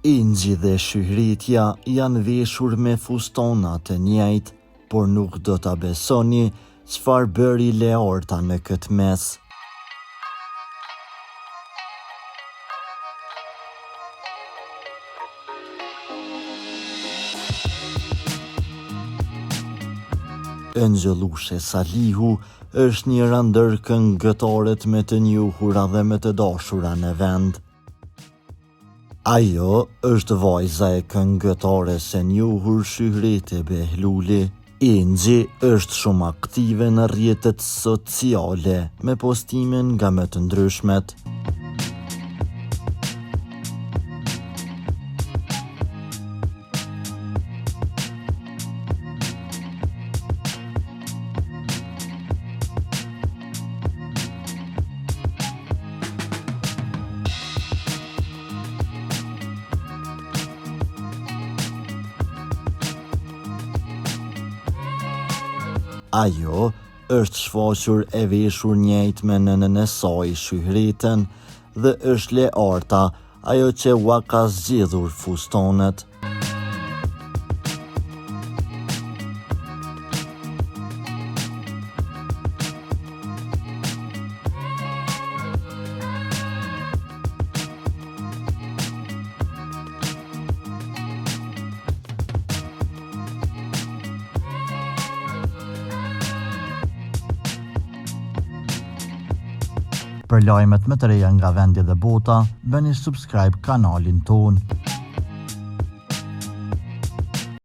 Ingji dhe Shyhritja janë veshur me fustona të njëjtë, por nuk do ta besoni çfarë bëri Leorta në këtë mes. Ëngjellushe Salihu është njëra ndër këngëtarët me të njohura dhe me të dashura në vend. Ajo është vajza e këngëtares së njohur Shyhrete Behluli. Ingji është shumë aktive në rrjetet sociale me postime nga më të ndryshmet. Ajo është shfaqur e veshur njëjtë me nënën e saj Shyhreten dhe është Leorta ajo që ua ka zgjedhur fustonet. Për lajmet më të reja nga vendi dhe bota, bëni subscribe kanalin tonë.